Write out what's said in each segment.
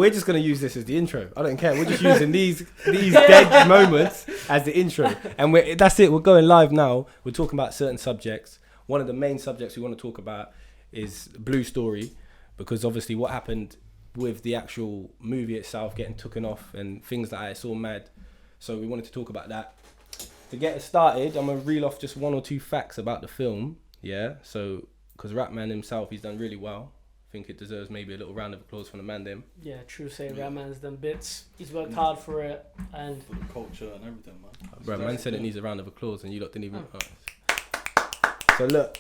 we're just gonna use this as the intro. I don't care. We're just using these dead moments as the intro, and that's it. We're going live now. We're talking about certain subjects. One of the main subjects we want to talk about is BlueStory, because obviously what happened with the actual movie itself getting taken off and things like that, it's all mad. So we wanted to talk about that. To get us started, I'm gonna reel off just one or two facts about the film. Yeah. So because RapMan himself, he's done really well. I think it deserves maybe a little round of applause from the man them. Yeah, true say. RapMan's done bits. He's worked hard for it and for the culture and everything, man. Bro, man said it needs a round of applause and you lot didn't even. So look,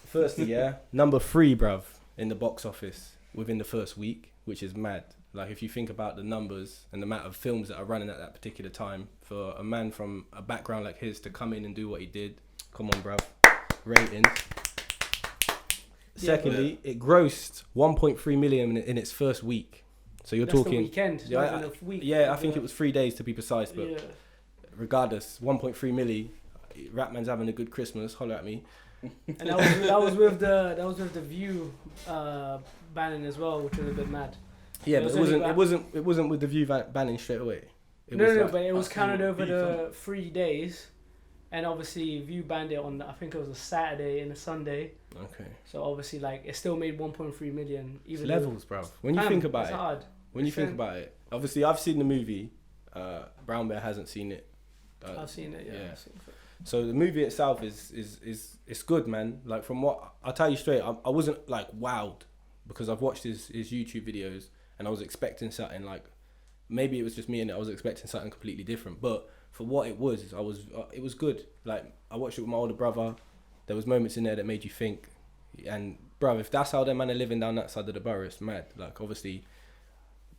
firstly, yeah, number 3, bruv, in the box office within the first week, which is mad. Like if you think about the numbers and the amount of films that are running at that particular time, for a man from a background like his to come in and do what he did, come on, bruv, ratings. Secondly, it grossed 1.3 million in its first week. So you're that's talking the weekend. Yeah, week. I think it was 3 days to be precise, but yeah. regardless, 1.3 milli. Rapman's having a good Christmas. Holler at me. And that was with the View banning as well, which was a bit mad. Yeah, but it wasn't with the View banning straight away. No, but it was counted over the 3 days. And obviously, View banned it on, I think it was a Saturday and a Sunday. Okay. So obviously, like, it still made 1.3 million. Even levels, bro. When you think about it, hard. think about it, obviously, I've seen the movie. Brown Bear hasn't seen it. I've seen it. Yeah. So the movie itself is it's good, man. Like from what I'll tell you straight, I wasn't like wowed because I've watched his YouTube videos and I was expecting something like, maybe it was just me and I was expecting something completely different, but for what it was, it was good. Like I watched it with my older brother. There was moments in there that made you think. And bro, if that's how them man are living down that side of the borough, it's mad. Like obviously,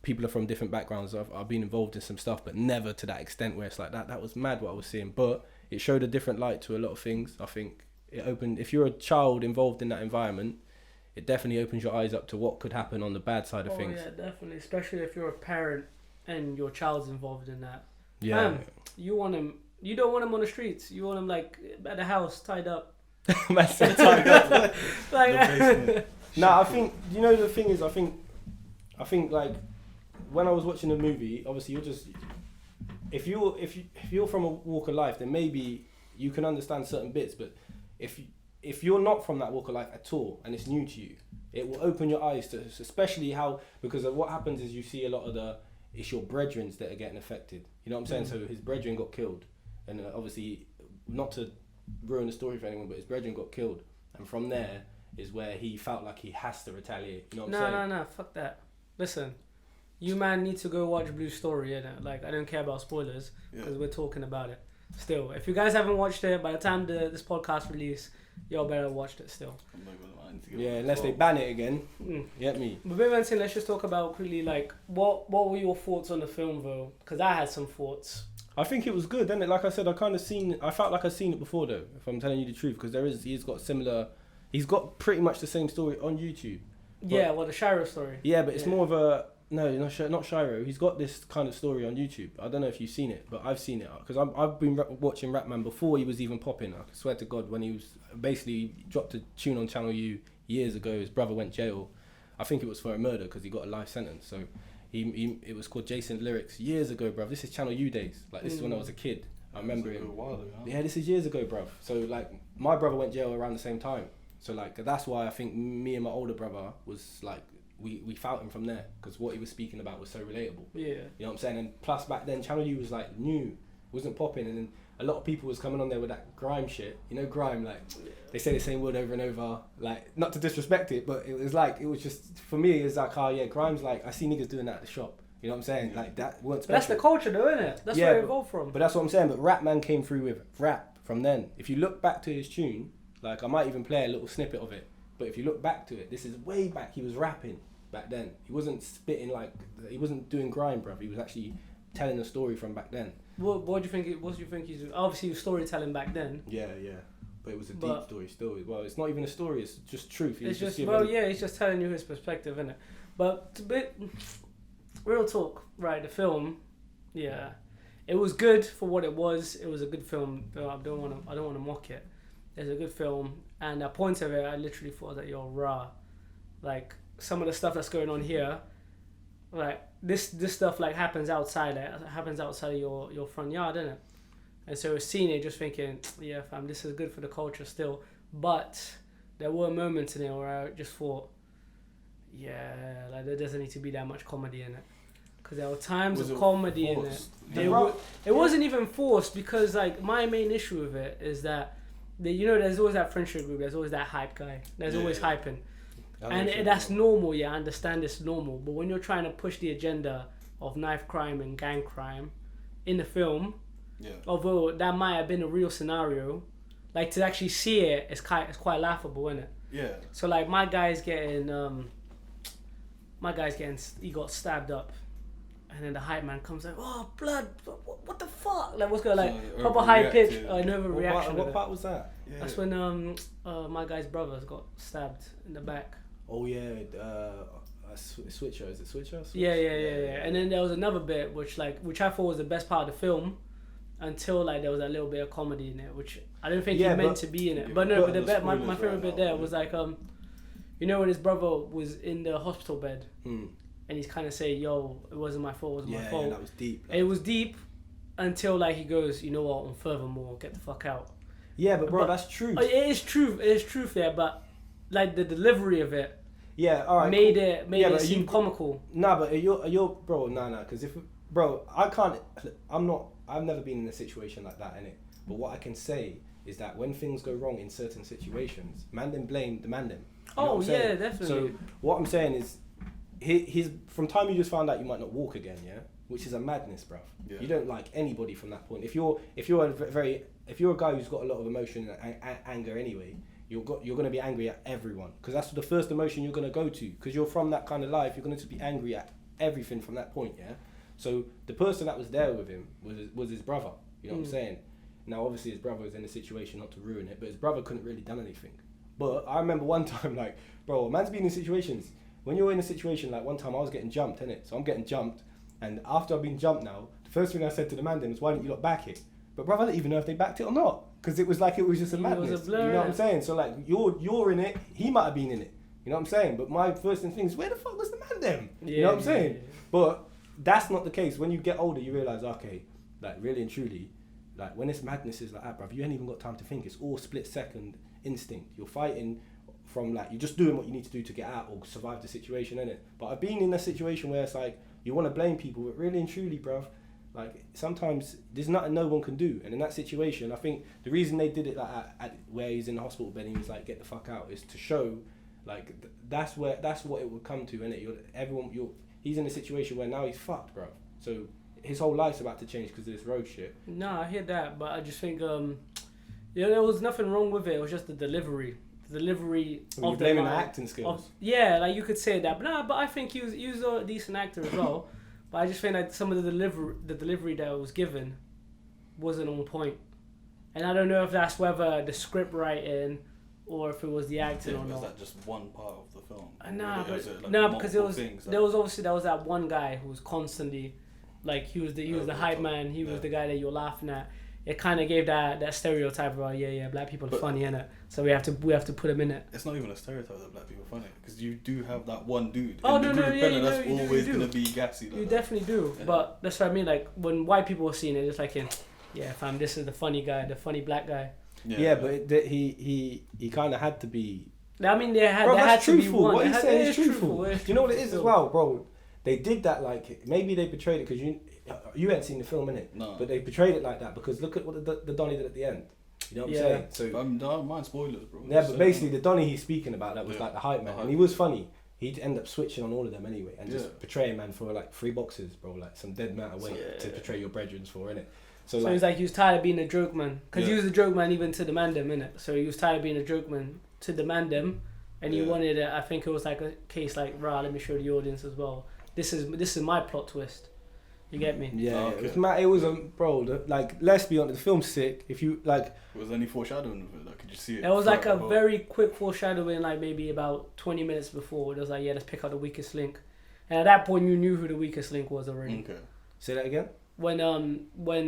people are from different backgrounds. I've been involved in some stuff, but never to that extent where it's like that. That was mad what I was seeing. But it showed a different light to a lot of things. I think it opened. If you're a child involved in that environment, it definitely opens your eyes up to what could happen on the bad side of things. Yeah, definitely. Especially if you're a parent and your child's involved in that. Yeah. You want him. You don't want him on the streets. You want him like at the house, tied up. Tied up. Like. Nah, I think the thing is, I think like when I was watching the movie, obviously you're just if you're from a walk of life, then maybe you can understand certain bits. But if you're not from that walk of life at all and it's new to you, it will open your eyes to especially how, because of what happens is you see a lot of it's your brethrens that are getting affected. You know what I'm saying? So his brethren got killed, and obviously, not to ruin the story for anyone, but his brethren got killed, and from there is where he felt like he has to retaliate. You know what I'm saying? No, fuck that. Listen, you man need to go watch BlueStory, innit? Like, I don't care about spoilers because we're talking about it. Still, if you guys haven't watched it, by the time this podcast release, y'all better watch it still. Yeah, unless they ban it again. Get me. But let's just talk about quickly, like, what were your thoughts on the film, though? Because I had some thoughts. I think it was good, didn't it? Like I said, I felt like I've seen it before, though, if I'm telling you the truth, because he's got pretty much the same story on YouTube. Yeah, the Shiro story. Yeah, but it's more of a, no, not Shiro. He's got this kind of story on YouTube. I don't know if you've seen it, but I've seen it, because I've been watching RapMan before he was even popping. I swear to God, when he was basically dropped a tune on Channel U years ago, his brother went jail. I think it was for a murder because he got a life sentence. So it was called Jason Lyrics years ago, bruv. This is Channel U days. Like this is when I was a kid. I remember it. Yeah, this is years ago, bruv. So like my brother went jail around the same time. So like that's why I think me and my older brother was like we felt him from there, because what he was speaking about was so relatable. Yeah. You know what I'm saying? And plus back then Channel U was like new, wasn't popping, and then a lot of people was coming on there with that grime shit. You know, grime, like they say the same word over and over. Like, not to disrespect it, but it was just, for me, it's like, oh yeah, grime's like, I see niggas doing that at the shop. You know what I'm saying? Like that weren't special. That's the culture though, isn't it? That's where it evolved from. But that's what I'm saying. But RapMan came through with rap from then. If you look back to his tune, like I might even play a little snippet of it. But if you look back to it, this is way back. He was rapping back then. He wasn't spitting like, he wasn't doing grime, bruv. He was actually telling a story from back then. What do you think? What do you think he's doing? Obviously, he was storytelling back then. Yeah. But it was a deep story still. Well, it's not even a story. It's just truth. He's just he's just telling you his perspective, innit? But to be real talk, right? The film, yeah, it was good for what it was. It was a good film. I don't want to mock it. It's a good film, and at points of it, I literally thought that you're raw. Like some of the stuff that's going on here, like this stuff like happens outside of your front yard, innit? And so seeing it, just thinking, yeah, fam, this is good for the culture still. But there were moments in it where I just thought, yeah, like there doesn't need to be that much comedy in it. Because there were times of comedy forced? In it. It wasn't even forced, because like my main issue with it is that there's always that friendship group, there's always that hype guy, there's always hyping. And that's normal, yeah, I understand it's normal. But when you're trying to push the agenda of knife crime and gang crime in the film, although that might have been a real scenario, like to actually see it, it's quite laughable, isn't it? Yeah. So like my guy's getting, he got stabbed up, and then the hype man comes like, oh blood, what the fuck? Like what's going on? Like proper high pitch, an overreaction. What part was that? Yeah. That's when my guy's brothers got stabbed in the back. Oh yeah, Switcher, is it Switcher? Yeah. And then there was another bit which I thought was the best part of the film, until like there was a little bit of comedy in it, which I don't think he meant to be in it. But the bit, my favorite bit there was like when his brother was in the hospital bed, and he's kind of saying, "Yo, it wasn't my fault. It wasn't my fault." Yeah, that was deep. It was deep until like he goes, "You know what? And furthermore, get the fuck out." Yeah, but that's true. It is truth. It is truth there, but like the delivery of it. Yeah, all right. Made it seem comical. Nah, but you're bro, nah, because I've never been in a situation like that, innit? But what I can say is that when things go wrong in certain situations, man them blame the man them. You know what I'm saying? Definitely. So what I'm saying is, he's from time you just found out you might not walk again, yeah, which is a madness, bruv. Yeah. You don't like anybody from that point. If you're a guy who's got a lot of emotion and anger anyway, you're going to be angry at everyone, because that's the first emotion you're going to go to, because you're from that kind of life. You're going to be angry at everything from that point, yeah. So the person that was there with him was his brother. You know what I'm saying? Now obviously his brother was in a situation, not to ruin it, but his brother couldn't really done anything. But I remember one time, like, bro, a man's been in situations. When you're in a situation, like one time I was getting jumped, innit? So I'm getting jumped, and after I've been jumped now, the first thing I said to the man then was, why didn't you lot back it? But brother, I don't even know if they backed it or not, because it was just a madness. You know what I'm saying? So like you're in it, he might have been in it. You know what I'm saying? But my first thing is, where the fuck was the man then? You know what I'm saying? Yeah. But that's not the case. When you get older, you realise, okay, like really and truly, like when this madness is like that, bruv, you ain't even got time to think. It's all split second instinct. You're fighting from like, you're just doing what you need to do to get out or survive the situation, innit? But I've been in a situation where it's like, you want to blame people, but really and truly, bruv, like sometimes there's nothing no one can do. And in that situation, I think the reason they did it like at where he's in the hospital bed and he was like, get the fuck out, is to show like that's what it would come to, innit? He's in a situation where now he's fucked, bro. So his whole life's about to change because of this road shit. No, I hear that, but I just think there was nothing wrong with it. It was just the delivery. The delivery of the blaming the acting skills. Like you could say that, but I think he was a decent actor as well. But I just think that some of the delivery that was given wasn't on point, and I don't know if that's whether the script writing or if it was the acting or not. Was that just one part of the film? Because there was that one guy who was constantly, like he was the hype man. He was the guy that you're laughing at. It kind of gave that stereotype of black people are funny, innit? So we have to put him in it. It's not even a stereotype that black people are funny, because you do have that one dude. That's always gonna be gassy. You definitely do, but that's what I mean. Like when white people are seeing it, it's like, fam, this is the funny guy, the funny black guy. Yeah, but he kind of had to be. I mean, they had to be one. What he's saying is truthful. Do you know what it is as well, bro? They did that like maybe they portrayed it because you hadn't seen the film, innit? No. But they portrayed it like that because look at what the Donnie did at the end. You know what I'm saying? So don't mind spoilers, bro. Yeah, but basically the Donnie he's speaking about that was like the hype man, and he was funny. He'd end up switching on all of them anyway, and just portraying man for like $3, bro, like some dead amount of weight to portray your brethren for, innit? So he's like, he was tired of being a joke man, because he was a joke man even to the mandem, innit? So he was tired of being a joke man to the mandem, and he wanted it. I think it was like a case like, let me show the audience as well. This is my plot twist. You get me? Yeah. Okay. It was bro. Like, let's be honest, the film's sick. If you like, was there any foreshadowing of it? Like, could you see it? It was like a very quick foreshadowing, like maybe about 20 minutes before. It was like, let's pick out the weakest link, and at that point you knew who the weakest link was already. Okay. Say that again. When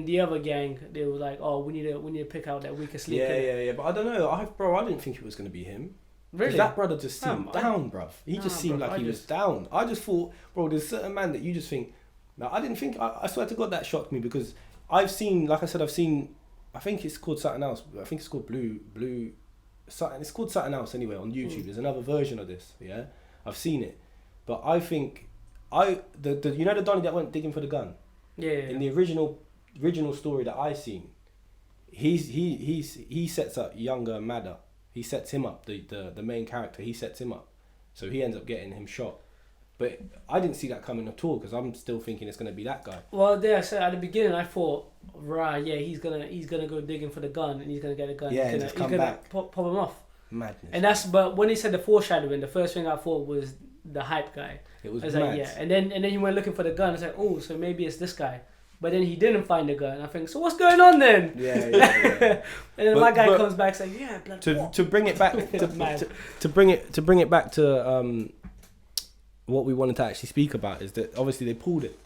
the other gang, they were like, we need to pick out that weakest link. Yeah. But I don't know, I didn't think it was gonna be him. Really? That brother just seemed I- down, bruv. He Nah, just seemed bro, like I he was just- down. I just thought, bro, there's certain man that you just think. Now, I didn't think. I swear to God, that shocked me because I've seen, like I said, I've seen. I think it's called something else. I think it's called Blue. Something. It's called something else anyway on YouTube. There's another version of this. Yeah, I've seen it, but I think the you know the Donnie that went digging for the gun. Yeah. In the original story that I seen, he sets up younger Madder. He sets him up, the main character. He sets him up, so he ends up getting him shot. But I didn't see that coming at all because I'm still thinking it's gonna be that guy. Well, there I said at the beginning, I thought, right, yeah, he's gonna go digging for the gun and he's gonna get the gun. Yeah, he's and gonna, just come he's gonna back. pop him off. Madness. But when he said the foreshadowing, the first thing I thought was the hype guy. It was I was mad. like, yeah, and then he went looking for the gun. It's like, oh, so maybe it's this guy. But then he didn't find the gun. I think, so what's going on then? Yeah. And then But- my guy but comes back saying, yeah, blood. To bring it back to bring it back to what we wanted to actually speak about is that obviously they pulled it.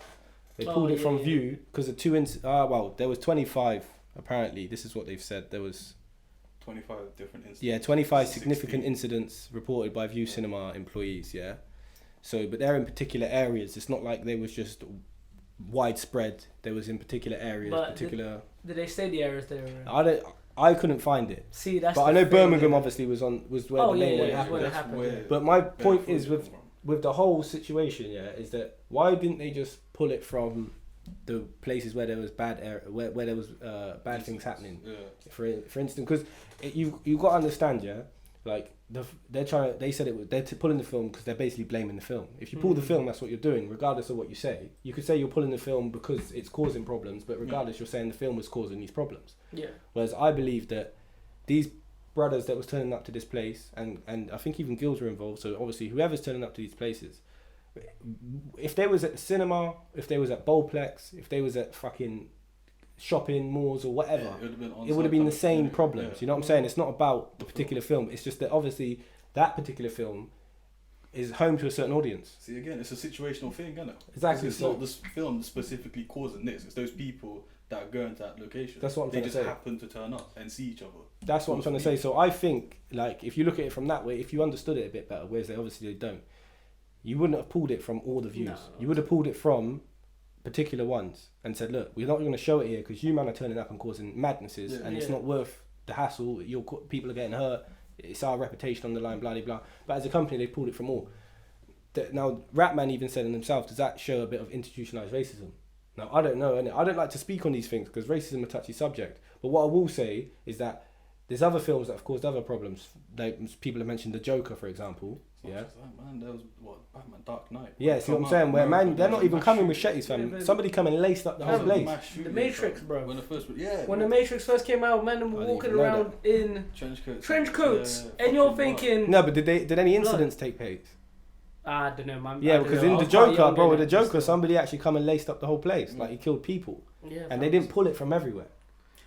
They pulled it from view because the there was 25 apparently. This is what they've said. There was 25 different incidents. Yeah, 25 16. significant incidents reported by View Cinema employees, yeah. So, but they're in particular areas. It's not like they was just widespread. There was in particular areas, But particular... Did they say the areas they were in? I couldn't find it. See, that's But the I know thing, Birmingham yeah. obviously was where Oh, the main yeah, one yeah, happened. when it That's happened, where yeah. But my Bedford point is come from. with the whole situation, yeah, is that why didn't they just pull it from the places where there was where there was bad things happening? Yeah. For instance, because you got to understand, yeah, like they said it was they're pulling the film because they're basically blaming the film. If you pull the film, that's what you're doing, regardless of what you say. You could say you're pulling the film because it's causing problems, but regardless, you're saying the film was causing these problems. Yeah. Whereas I believe that these brothers that was turning up to this place, and I think even Gills were involved, so obviously whoever's turning up to these places, if they was at the cinema, if they was at Bowlplex, if they was at fucking shopping malls or whatever, Yeah, it would have been the same problem. problems. You know what I'm saying? It's not about the particular film. It's just that obviously that particular film is home to a certain audience. See, again, it's a situational thing, isn't it? Exactly. It's not this film specifically causing this. It's those people that are going to that location. That's what I'm they trying to just say. happen to turn up and see each other. That's what I'm trying to say. So I think, like, if you look at it from that way, if you understood it a bit better, whereas they don't, you wouldn't have pulled it from all the views. No. You would have pulled it from particular ones and said, look, we're not going to show it here because you man are turning up and causing madnesses, Yeah. and it's Yeah. not worth the hassle. People are getting hurt. It's our reputation on the line, blah, blah, blah. But as a company, they pulled it from all. Now, RapMan even said in himself, does that show a bit of institutionalized racism? Now, I don't know, and I don't like to speak on these things because racism is a touchy subject. But what I will say is that there's other films that have caused other problems. Like people have mentioned The Joker, for example. It's not Yeah. just that, man. There was Batman Dark Knight. Yeah, see what I'm Come saying? out, Where America, man, they're not there's a even mass coming with shooting. shetties, fam. Yeah, Somebody come and laced up the whole There was a place. mass shooting, The Matrix, fam. bro. When the first, yeah. When the Matrix first came out, man, were I walking didn't know around in trench coats, and you're fucking thinking, No, but did any incidents take place? I don't know, man. Yeah, I don't because know. in I The was quite Joker, young bro, in with it, The Joker, still. somebody actually come and laced up the whole place. Like he killed people, Yeah, and they didn't pull it from everywhere.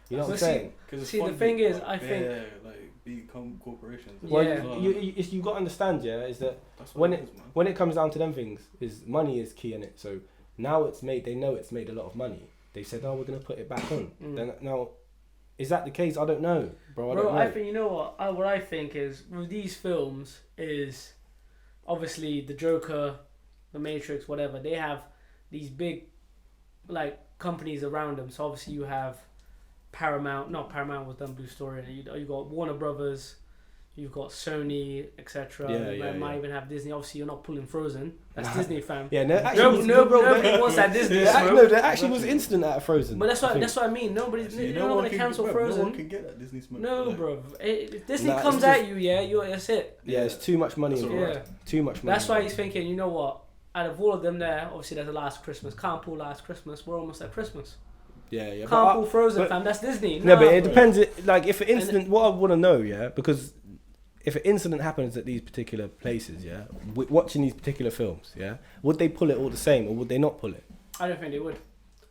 You know what I'm But saying? See, the thing is, I think- yeah, like become corporations. Yeah. Well, Well, you got to understand, yeah, is that that's when what it is, man. when it comes down to them things, is money is key in it. So now it's made. They know it's made a lot of money. They said, "Oh, we're gonna put it back on." Then now, is that the case? I don't know, bro. I don't know. I think, you know what I think is with these films is obviously The Joker, The Matrix, whatever. They have these big like companies around them. So obviously you have Paramount. No, Paramount was done BlueStory. You got Warner Brothers. You've got Sony, etc. Yeah, You might yeah. even have Disney. Obviously, you're not pulling Frozen. That's Disney, fam. Yeah, no, actually, Nobody wants that Disney smoke. No, there actually was incident at Frozen. But that's I think. what I mean. Nobody's See, you're not gonna cancel No Frozen. one can get that Disney smoke. No, like, bro. If Disney Nah, comes it's at just- you, yeah, that's it. Yeah, it's too much money That's involved. alright. Too much money. That's why he's involved. thinking, you know what? Out of all of them there, obviously there's a Last Christmas. Can't pull Last Christmas. We're almost at Christmas. Yeah, yeah. Can't pull Frozen, but- fam. That's Disney. No, but it bro. depends. Like, if an incident, what I want to know, yeah, because if an incident happens at these particular places, yeah, watching these particular films, yeah, would they pull it all the same, or would they not pull it? I don't think they would.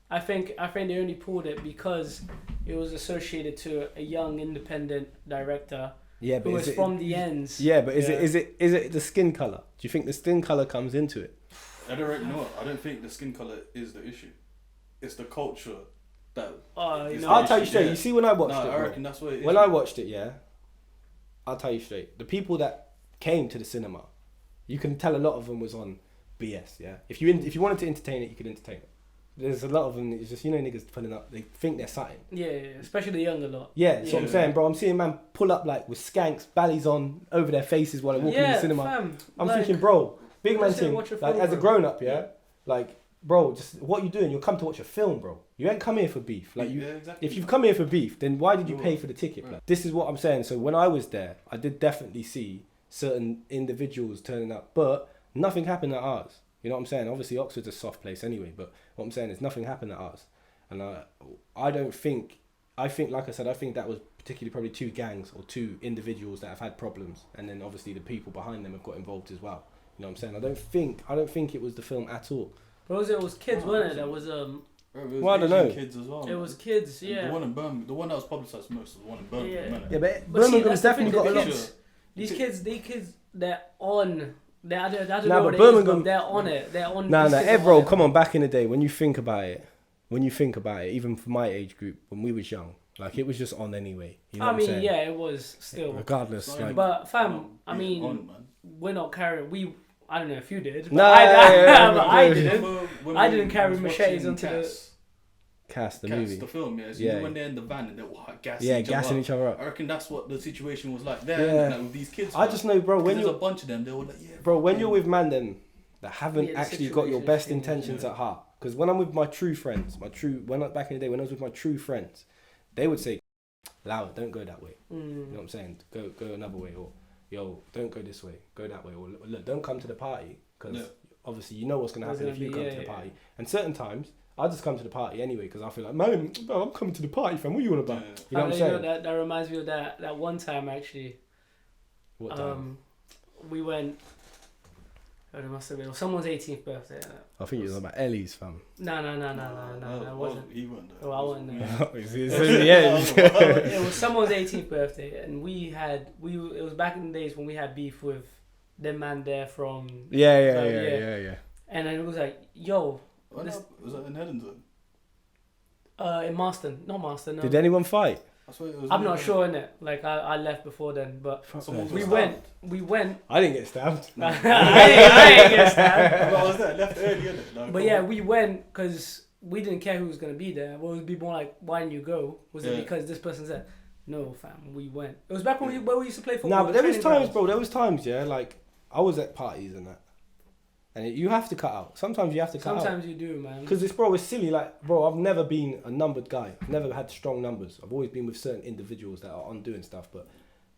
I think they only pulled it because it was associated to a young independent director Yeah, who but was from the ends. Yeah, but is Yeah. it the skin color? Do you think the skin color comes into it? I don't really know. I don't think the skin color is the issue. It's the culture that. Oh, you know, I'll tell you Yeah. straight. You see, when I watched No, it, I bro, reckon that's what it is. when I watched it, yeah, I'll tell you straight. The people that came to the cinema, you can tell a lot of them was on BS. Yeah, if you wanted to entertain it, you could entertain it. There's a lot of them. It's just niggas pulling up. They think they're something. Yeah, especially the younger lot. Yeah, that's what I'm saying, bro. I'm seeing man pull up like with skanks, ballies on over their faces while they're walking in the cinema. Fam, I'm thinking, bro, big man thing. Like Like as a grown up, like, bro, just what you doing? You'll come to watch a film, bro. You ain't come here for beef. Like exactly. if you've come here for beef, then why did you pay for the ticket? Right. Like, this is what I'm saying. So when I was there, I did definitely see certain individuals turning up, but nothing happened at ours. You know what I'm saying? Obviously, Oxford's a soft place anyway, but what I'm saying is nothing happened at ours. And I think, like I said, I think that was particularly probably two gangs or two individuals that have had problems. And then obviously the people behind them have got involved as well. You know what I'm saying? I don't think it was the film at all. But it was kids, wasn't it? That was well, I don't know. Kids as well. It was kids, yeah. The one in Birmingham, the one that was publicised most was the one in Birmingham. Yeah, but Birmingham's definitely got a lot. These kids, they're on. I don't nah, know but what Birmingham, it is, but they're on it. They're on. Nah, bro, come on. Back in the day, when you think about it, even for my age group, when we was young, like it was just on anyway. You know what I'm saying? Yeah, it was still. Regardless, like. But fam, I mean, we're not carrying. I don't know if you did. No, I didn't. I didn't carry machetes onto the. Cast the movie. The film, yeah. So you know when they're in the van and they're gassing each other up. I reckon that's what the situation was like there. Yeah. Like with these kids. I just know, bro. When there's a bunch of them, they were like, bro. When you're with man, then that haven't actually got your best intentions at heart. Because when I'm with my true friends, back in the day, when I was with my true friends, they would say, "Loud, don't go that way." You know what I'm saying? Go another way, or yo, don't go this way, go that way, or look, don't come to the party because obviously you know what's gonna happen if you come to the party. And certain times. I just come to the party anyway because I feel like, man, bro, I'm coming to the party, fam. What you on about? Yeah. You know what I'm saying? That reminds me of that one time actually. What time? We went. Oh, it must have been someone's 18th birthday. I think it was about Ellie's, fam. No, it wasn't. He wasn't there. Oh, I wasn't there. It was someone's 18th birthday, and it was back in the days when we had beef with them man there from. Yeah. And then it was like, yo. Was that in Headington? In Marston. Not Marston, no. Did anyone fight? I'm not sure, innit? Like, I left before then, but we went. I didn't get stabbed. I didn't get stabbed. I was there, left early, innit? Like, but yeah, we went because we didn't care who was going to be there. Well, it would be more like, why didn't you go? Was it because this person's there? No, fam, we went. It was back when we used to play football. Nah, but there was times, bro. There was times, yeah, like, I was at parties and that. And you have to cut out. Sometimes you have to cut out. Sometimes you do, man. Because it's silly. Like, bro, I've never been a numbered guy. I've never had strong numbers. I've always been with certain individuals that are on doing stuff, but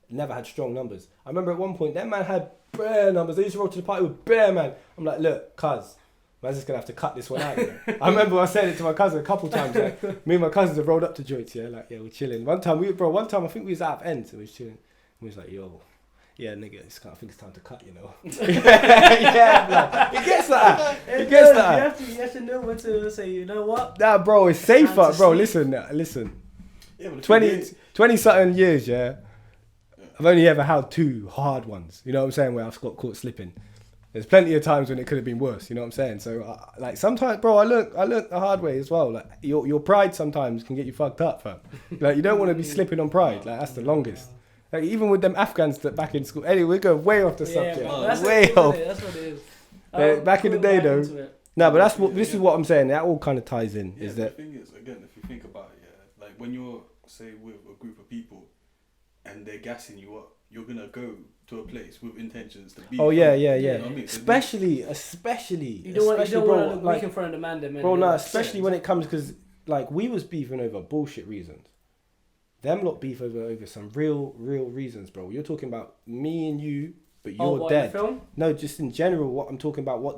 never had strong numbers. I remember at one point, that man had bare numbers. They used to roll to the party with bare, man. I'm like, look, cuz, man's just going to have to cut this one out. You know? I remember I said it to my cousin a couple times. Like, me and my cousins have rolled up to joints, yeah? Like, yeah, we're chilling. One time I think we was out of ends and we was chilling. And we was like, yo. Yeah, nigga, I think it's time to cut, you know. Yeah, it gets that. It gets that. You have to know when to say, you know what? Nah, bro, it's safer, bro. Listen. Yeah, but 20 something years, yeah. I've only ever had two hard ones. You know what I'm saying? Where I've got caught slipping. There's plenty of times when it could have been worse. You know what I'm saying? So, like sometimes, bro, I learned the hard way as well. Like your pride sometimes can get you fucked up, fam. Like you don't want to be slipping on pride. Like that's the longest. Like, even with them Afghans that back in school. Anyway, we go way off the subject. That's way off. That's what it is. Back in the day, though. No, but this is what I'm saying. That all kind of ties in. Yeah, is that the thing is, again, if you think about it, yeah, like when you're say with a group of people and they're gassing you up, you're gonna go to a place with intentions to be. Oh yeah. You know what I mean? Especially. You don't want to look like, weak in front of the man, then. Bro, no, especially when it comes because like we was beefing over bullshit reasons. Them lot beef over some real reasons, bro. You're talking about me and you, but you're dead. In the film? No, just in general. What I'm talking about,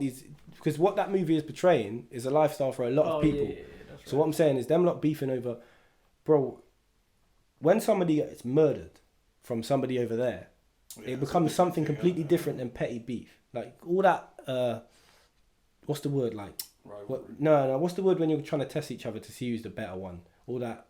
because what that movie is portraying is a lifestyle for a lot of people. That's so what I'm saying is them lot beefing over, bro. When somebody gets murdered from somebody over there, it becomes something completely different than petty beef. Like all that. What's the word like? No. What's the word when you're trying to test each other to see who's the better one? All that.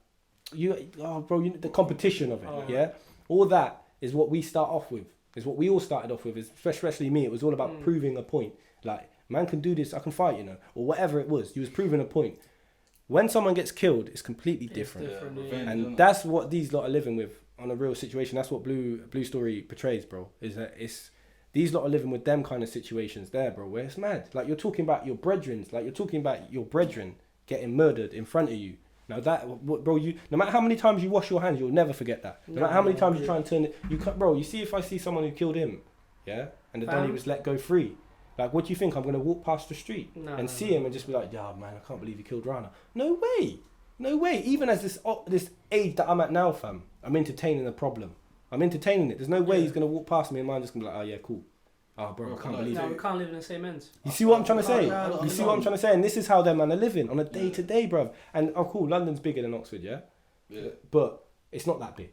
The competition of it, yeah? All that is what we start off with. Is what we all started off with. Especially me. It was all about proving a point. Like, man can do this, I can fight, you know? Or whatever it was. You was proving a point. When someone gets killed, it's completely different. And that's what these lot are living with on a real situation. That's what BlueStory portrays, bro. Is that These lot are living with them kind of situations there, bro, where it's mad. Like, you're talking about your brethren, getting murdered in front of you. Now bro, no matter how many times you wash your hands, you'll never forget that. No matter how many times you try and turn it, bro, you see if I see someone who killed him, yeah, and the Donny was let go free, like, what do you think? I'm going to walk past the street and see him and just be like, yeah, man, I can't believe he killed Rana. No way. Even as this age that I'm at now, fam, I'm entertaining the problem. I'm entertaining it. There's no way he's going to walk past me and mine's just going to be like, oh, yeah, cool. Oh, bro, I can't believe it. No, we can't live in the same ends. You see what I'm trying to say? You see what I'm trying to say? And this is how them man are living on a day-to-day, bruv. And, oh, cool, London's bigger than Oxford, yeah? But it's not that big.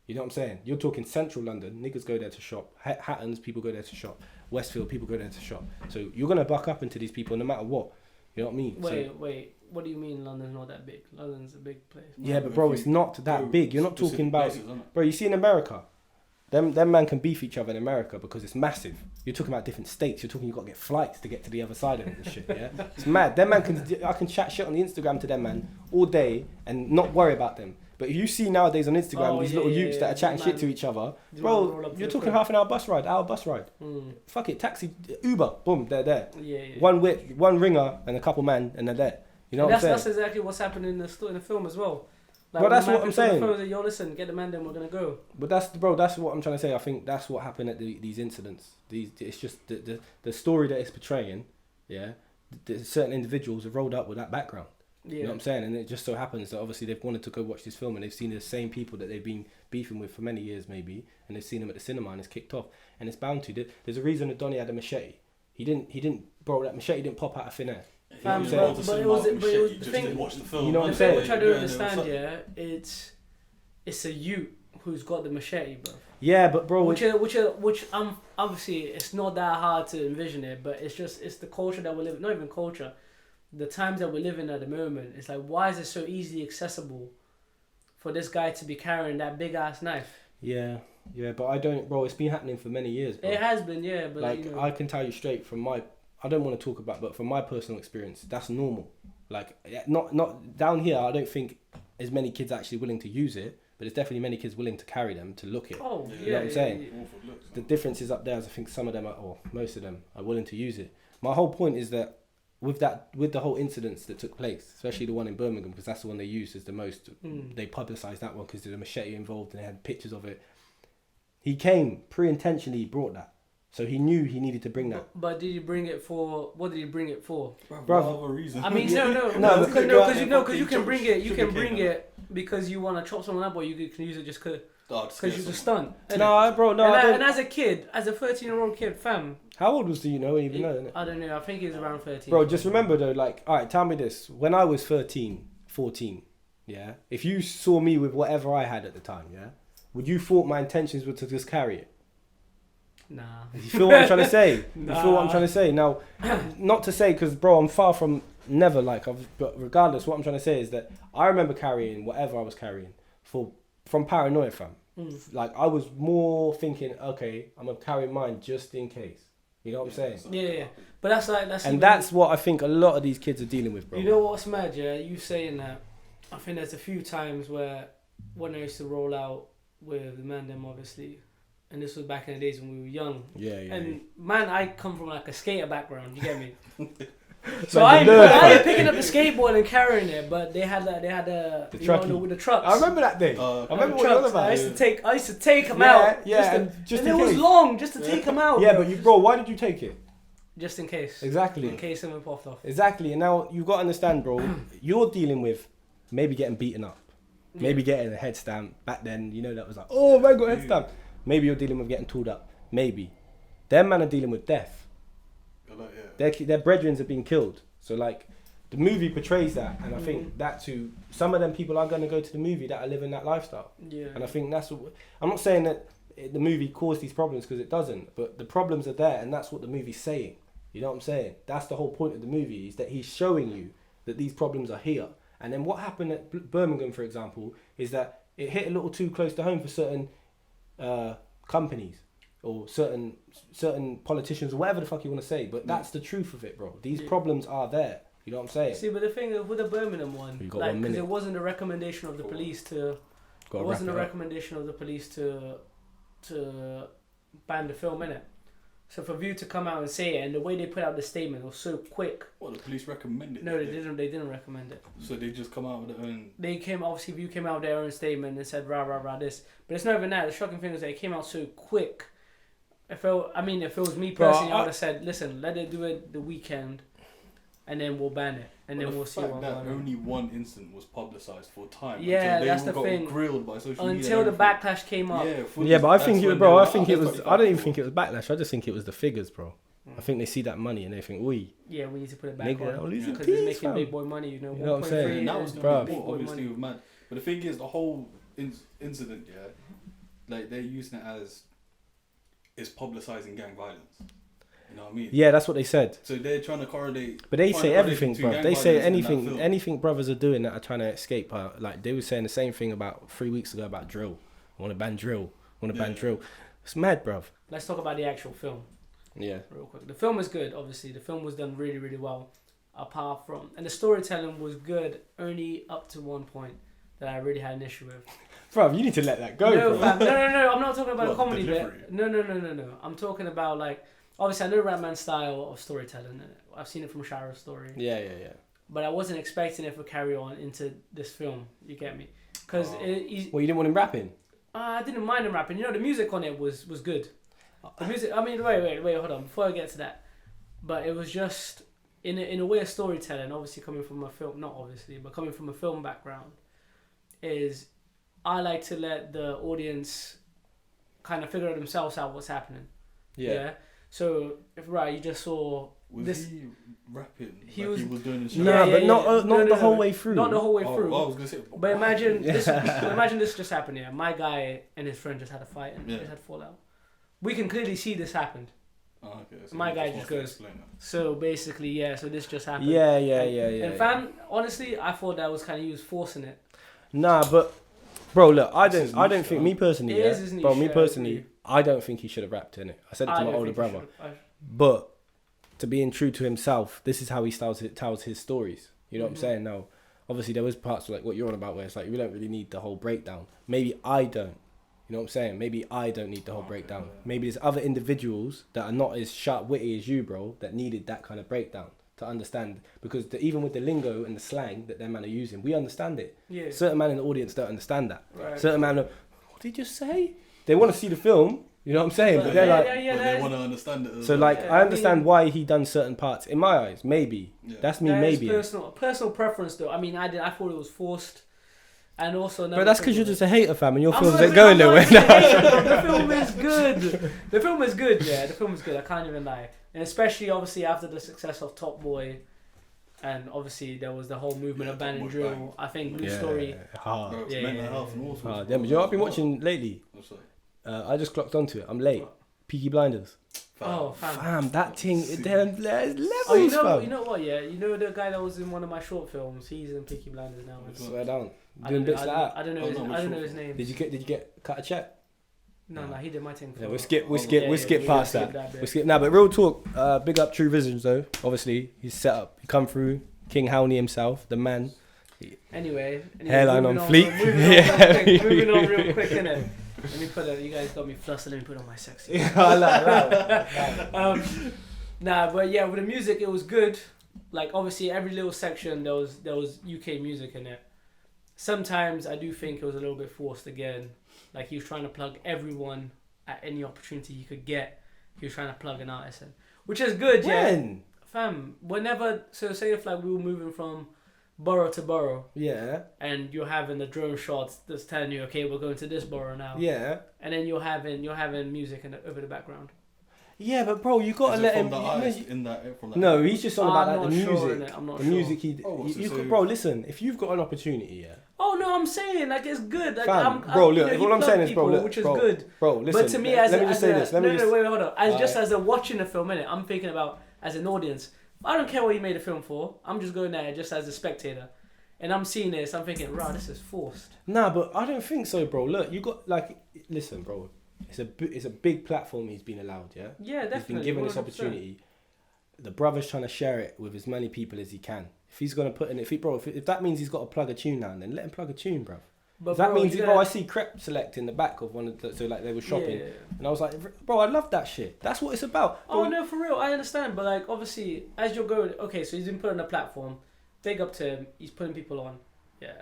You know what I'm saying? You're talking central London. Niggas go there to shop. Hattons, people go there to shop. Westfield, people go there to shop. So you're going to buck up into these people no matter what. You know what I mean? Wait. What do you mean London's not that big? London's a big place. Yeah, but bro, it's not that big. You're not talking about... Places, bro, you see in America... Them man can beef each other in America because it's massive. You're talking about different states. You're talking you've got to get flights to get to the other side of it and shit, yeah? It's mad. Them man I can chat shit on the Instagram to them, man, all day and not worry about them. But if you see nowadays on Instagram these little youths that are chatting shit to each other, bro, you're talking half an hour bus ride. Fuck it, taxi, Uber, boom, they're there. One whip, one ringer and a couple man and they're there. You know what I'm saying? That's exactly what's happening in the film as well. Like, well, that's what I'm saying. Yo, listen, get the man, then we're gonna go. But that's what I'm trying to say. I think that's what happened at these incidents. It's just the story that it's portraying. Yeah, certain individuals have rolled up with that background. Yeah. You know what I'm saying? And it just so happens that obviously they've wanted to go watch this film and they've seen the same people that they've been beefing with for many years, maybe, and they've seen them at the cinema and it's kicked off. And it's bound to. There's a reason that Donny had a machete. He didn't. Bro, that machete didn't pop out of thin air. But it was the thing. You know what I'm saying? Which I don't understand. Yeah, it's a youth who's got the machete, bro. Yeah, but bro, which obviously it's not that hard to envision it, but it's the culture that we're living. Not even culture, the times that we're living at the moment. It's like, why is it so easily accessible for this guy to be carrying that big ass knife? Yeah, but I don't, bro. It's been happening for many years, bro. It has been, yeah, but like, I can tell you straight from my. I don't want to talk about, but from my personal experience, that's normal. Like, not down here, I don't think as many kids actually willing to use it, but there's definitely many kids willing to carry them, to look it. Oh, you know what I'm saying? The difference is up there, as I think some of them or most of them are willing to use it. My whole point is that with the whole incidents that took place, especially the one in Birmingham, because that's the one they used as the most, they publicised that one because there's a machete involved and they had pictures of it. He came, pre-intentionally brought that. So he knew he needed to bring that. But did he bring it for? What did he bring it for? Bro, for a reason. I mean, no, because you can bring it. You can bring it because you want to chop someone up, or you can use it just because you're a stunt. No, bro, no. And as a kid, as a 13-year-old kid, fam. How old was he? You know, even know. Innit? I don't know. I think he was around 13. Bro, just remember though, like, all right, tell me this: when I was 13, 14, yeah, if you saw me with whatever I had at the time, yeah, would you thought my intentions were to just carry it? Nah. You feel what I'm trying to say? Nah. You feel what I'm trying to say? Now, not to say, because, bro, I'm far from never, like, but regardless, what I'm trying to say is that I remember carrying whatever I was carrying from paranoia, fam. Like, I was more thinking, okay, I'm going to carry mine just in case. You know what I'm saying? Yeah. But that's what I think a lot of these kids are dealing with, bro. You know what's mad, yeah? You saying that, I think there's a few times where when I used to roll out with the man them, obviously, and this was back in the days when we were young. Yeah. And man, I come from like a skater background. You get me? So I ain't picking up the skateboard and carrying it, but they had with the trucks. I remember that day. I remember what you were about. I used to take them out. Yeah, and it was long just to take them out. Yeah, but bro, why did you take it? Just in case. Exactly. In case someone popped off. Exactly, and now you've got to understand, bro. You're dealing with maybe getting beaten up, maybe getting a head stamp. Back then, you know that was like, oh man, got a head stamp. Maybe you're dealing with getting tooled up. Maybe. Them man are dealing with death. Their brethren have been killed. So like, the movie portrays that, and I think that too. Some of them people are going to go to the movie that are living that lifestyle. Yeah. And I think that's what. I'm not saying that the movie caused these problems, because it doesn't. But the problems are there, and that's what the movie's saying. You know what I'm saying? That's the whole point of the movie, is that he's showing you that these problems are here. And then what happened at Birmingham, for example, is that it hit a little too close to home for certain companies or certain politicians or whatever the fuck you want to say, but that's the truth of it, bro. These problems are there. You know what I'm saying? See, but the thing is with the Birmingham one, like, because it wasn't a recommendation of the police to ban the film, innit? So for View to come out and say it, and the way they put out the statement was so quick. What, the police recommended it? No, they didn't. They didn't recommend it. So they just come out with their own. Obviously View came out with their own statement and said rah this. But it's not even that. The shocking thing is that it came out so quick. If it was me personally, I would have said, listen, let it do it the weekend, and then we'll ban it, and then we'll see what that only one incident was publicized for time. Yeah, until that's they the got thing. Grilled by social media until the backlash came up. Yeah, but I think it, bro. I think it was. I don't even think it. it was backlash. I just think it was the figures, bro. I think they see that money and they think, we. Yeah, we need to put it back Nigga, on losing because peace, it's making fam. big boy money. You know what I'm saying? And that was Bruv. big, obviously with man. But the thing is, the whole incident, yeah, like they're using it as is publicizing gang violence. You know what I mean? Yeah, that's what they said. So they're trying to correlate. But they find say a correlation everything, between bro. gang They say violence and that film. anything brothers are doing that are trying to escape. Like they were saying the same thing about 3 weeks ago about drill. I want to ban drill. I want to ban drill. It's mad, bruv. Let's talk about the actual film. Yeah. Real quick. The film is good, obviously. The film was done really, really well. Apart from... And the storytelling was good only up to one point that I really had an issue with. Bruv, you need to let that go, No, bro. fam, no. I'm not talking about the comedy delivery? bit. No. I'm talking about, like... Obviously, I know RapMan's style of storytelling. I've seen it from Shara's story. Yeah. But I wasn't expecting it to carry on into this film. You get me? Because Well, you didn't want him rapping? I didn't mind him rapping. You know, the music on it was good. The music. I mean, wait. Hold on. Before I get to that, but it was just in a way of storytelling. Obviously, coming from a film, not obviously, but coming from a film background, is I like to let the audience kind of figure themselves out what's happening. Yeah. So if you just saw Was this. he rapping? He like was- he was doing the show? No, but not No, the whole way through. Not the whole way Oh, through. I was gonna say. But imagine this. Imagine this just happened. Yeah, my guy and his friend just had a fight and just had a fallout. We can clearly see this happened. Oh, okay. So My he guy wants just to goes. explain it. So basically, yeah. So this just happened. Yeah. And fam, honestly, I thought that was kind of he was forcing it. Nah, but bro, look, I This is don't niche, think though. me personally, It is his bro, niche, me yeah, I personally, agree. I don't think he should have rapped in it. I said it to my older brother. But to being true to himself, this is how he tells his stories. You know what I'm saying? Now, obviously, there was parts like what you're on about where it's like we don't really need the whole breakdown. Maybe I don't. You know what I'm saying? Maybe I don't need the whole breakdown. yeah. Maybe there's other individuals that are not as sharp-witty as you, bro, that needed that kind of breakdown to understand. Because even with the lingo and the slang that them man are using, we understand it. Yeah. Certain man in the audience don't understand that. Right. Certain man, are, what did you just say? They want to see the film. You know what I'm saying? But they're like, But they want to understand it. As so well. like, Yeah, I I understand mean- why he done certain parts. In my eyes, maybe. Yeah. That's me, That is maybe. personal preference though. I mean, I thought it was forced, and also. But that's because you're just a hater, fam, and your I'm films not- ain't going I'm nowhere. not saying the film is good. The film is good. Yeah, the film is good. I can't even lie. And especially obviously after the success of Top Boy, and obviously there was the whole movement of Top banning Boy drill. bang. I think Yeah, BlueStory. hard. Bro, it's Yeah, mental yeah, health and all sorts. Hard. of Yeah, but you know what I've been stuff. watching lately? What's that? I just clocked onto it. I'm late. Peaky Blinders. Oh, fam. Fam, that thing, See. there's levels, Oh, you fam. know what? Yeah, you know the guy that was in one of my short films. He's in Peaky Blinders now. Which Swear down. I Doing don't know- bits like that. I don't know. Oh, His, no, I which don't know short his name. Did you get cut a check? No, he did my thing. Yeah, for- we skip Yeah, past skip that. bit. We skip. Nah, but real talk. Big up True Visions though. Obviously, he's set up. He come through. King Howney himself, the man. Anyway, Hairline moving on fleek. Moving on real quick, innit? Let me put you guys got me flustered. Let me put on my sexy. I like that. Nah, but yeah, with the music, it was good. Like obviously, every little section there was UK music in it. Sometimes I do think it was a little bit forced again. Like he was trying to plug everyone at any opportunity he could get. He was trying to plug an artist in, which is good. Yeah, When? fam. Whenever, so say if like we were moving from borough to borough, Yeah. and you're having the drone shots that's telling you, okay, we're going to this borough now. Yeah. And then you're having music over the background. Yeah, but bro, you gotta Is it let from him. the you know, artist you- in that from that. No, he's just on about I'm like the not sure, music. innit? I'm not the sure. music he. Oh, so- you so- could, bro, listen. If you've got an opportunity, yeah. Oh no, I'm saying like it's good. Like, Fam, I'm, bro, you look. know, If he all I'm plugged saying is, bro, people, look, which is bro, good. Bro, listen. But to me, let me just say this. Let me just. wait, hold on. As just Alright. as a watching the film, innit? I'm thinking about as an audience. I don't care what you made a film for. I'm just going there just as a spectator, and I'm seeing this. I'm thinking, wow, this is forced. Nah, but I don't think so, bro. Look, you got like, listen, bro. It's a big platform he's been allowed, yeah. Yeah, definitely. He's been given this 100%. opportunity. The brother's trying to share it with as many people as he can. If he's gonna put in, if that means he's got to plug a tune now and then, let him plug a tune, bro. But that bro, means, you bro, I gotta- see Crep Select in the back of one of the, so like they were shopping, Yeah. and I was like, bro, I love that shit. That's what it's about. Oh Bro, no, for real, I understand, but like obviously, as you're going, okay, so he's been put on a platform. Big up to him. He's putting people on. Yeah.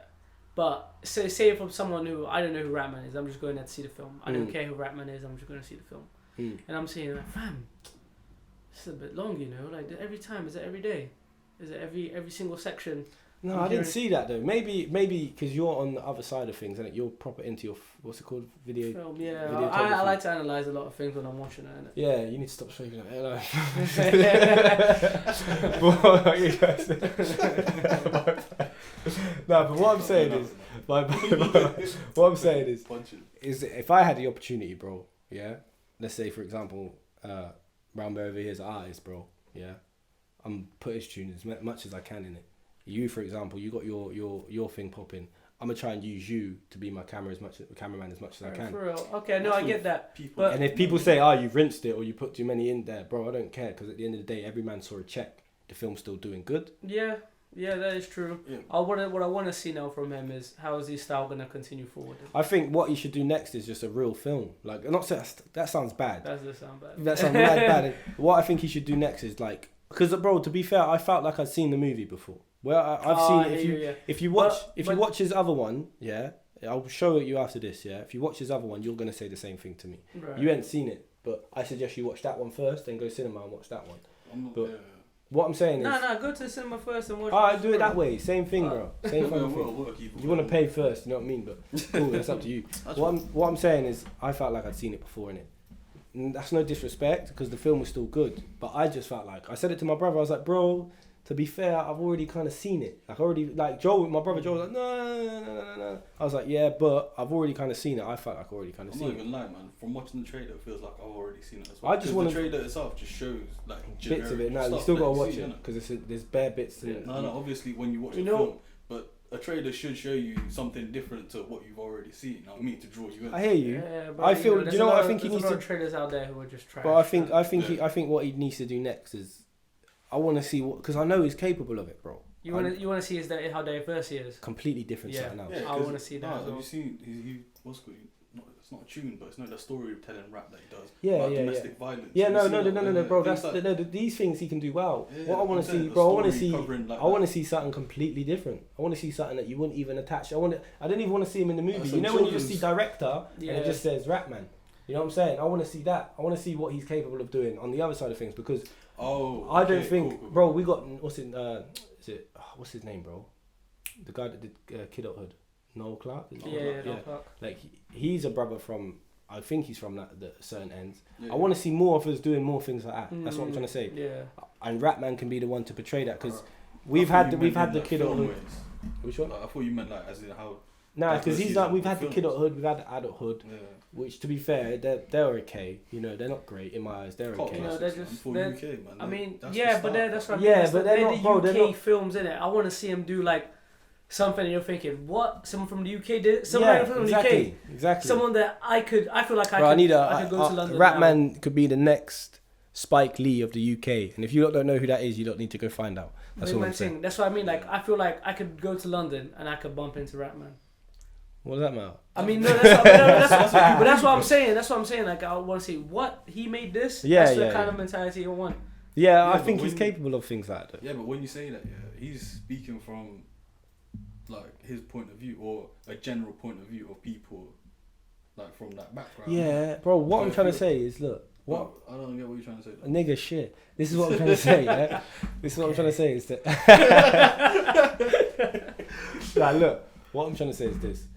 But say from someone who I don't know who RapMan is, I'm just going there to see the film. I don't care who RapMan is. I'm just going to see the film. And I'm seeing like, fam, this is a bit long, you know. Like every time, is it every day? Is it every single section? No, I didn't see that though. Maybe because you're on the other side of things, and you're proper into your what's it called, video. Film, yeah. Videography. I like to analyze a lot of things when I'm watching it. Innit? Yeah, you need to stop shaking that. Hello. No, but what I'm saying is, what I'm saying is if I had the opportunity, bro, yeah. Let's say for example, Brown Bear over here is an artist, bro. Yeah, I'm put his tune as much as I can in it. You, for example, you got your thing popping. I'm gonna try and use you to be my cameraman as much as I can. For real. Okay, no, I get that. And if people say, "Oh, you've rinsed it or you put too many in there," bro, I don't care because at the end of the day, every man saw a check. The film's still doing good. Yeah, that is true. Yeah. What I want to see now from him is how is his style gonna continue forward. I think what he should do next is just a real film. Like, not saying that sounds bad. That does sound bad. That sounds mad bad. What I think he should do next is like, because bro, to be fair, I felt like I'd seen the movie before. Well, I've seen it. If you watch his other one, yeah, I'll show it you after this. Yeah, if you watch his other one, you're gonna say the same thing to me. Right. You ain't seen it, but I suggest you watch that one first, then go cinema and watch that one. What I'm saying is, no, go to the cinema first and watch. I do it that way. Same thing, bro. Same thing. You want to pay first, you know what I mean? But cool, that's up to you. What I'm saying is, I felt like I'd seen it before, innit? That's no disrespect because the film was still good, but I just felt like I said it to my brother. I was like, bro. To be fair, I've already kind of seen it. Joel, my brother Joel was like, no. I was like, yeah, but I've already kind of seen it. I felt like I already kind of seen it. I'm not even lying, man. From watching the trailer, it feels like I've already seen it as well. The trailer itself just shows like bits of it. No, you still gotta watch it because there's bare bits. Yeah. No, obviously when you watch the film, but a trailer should show you something different to what you've already seen. You know what I mean, to draw you in. I hear you. Yeah, but I feel. You know what I think he needs to. There's a lot of trailers out there who are just trash. But I think what he needs to do next is. I want to see because I know he's capable of it, bro. You want to see how diverse he is. Completely different something else. Yeah, I want to see that. Have you seen what's good? It's not a tune, but it's the storytelling rap that he does. Domestic violence. Yeah, no, bro. These things he can do well. What I want to see, bro. I want to see something completely different. I want to see something that you wouldn't even attach. I don't even want to see him in the movie. You know when you just see director and it just says RapMan. You know what I'm saying? I want to see that. I want to see what he's capable of doing on the other side of things because. I don't think, cool. Bro. We got what's his name, bro? The guy that did Kidulthood, Noel Clark. Noel Clark. Like he's a brother from. I think he's from the certain ends. I want to see more of us doing more things like that. That's what I'm trying to say. Yeah. And RapMan can be the one to portray that because we've had the Kidulthood. Which one? I thought you meant like as in how. Nah, because he's like we've had the Kidulthood, we've had the adulthood, which to be fair, they're okay. You know, they're not great in my eyes. They're okay. No, they're just. UK, man. I mean, that's what I mean. Yeah, but they're not, bro. They're UK films in it. I want to see them do like something, and you're thinking, what? Someone from the UK did. Someone from the UK. Exactly. Someone that I could go to London. RapMan could be the next Spike Lee of the UK, and if you don't know who that is, you don't need to go find out. That's all I'm saying. That's what I mean. Like, I feel like I could go to London and I could bump into RapMan. What does that matter? I mean, that's what I'm saying. That's what I'm saying. Like, I want to see what he made this. That's the kind of mentality I want. Yeah, I think he's capable of things like that. Yeah, but when you say that, he's speaking from like his point of view or a general point of view of people like from that background. Yeah, bro. What I'm trying to say is, look. What? I don't get what you're trying to say. A nigga shit. This is what I'm trying to say, yeah? This is what I'm trying to say is that... Nah, look. What I'm trying to say is this.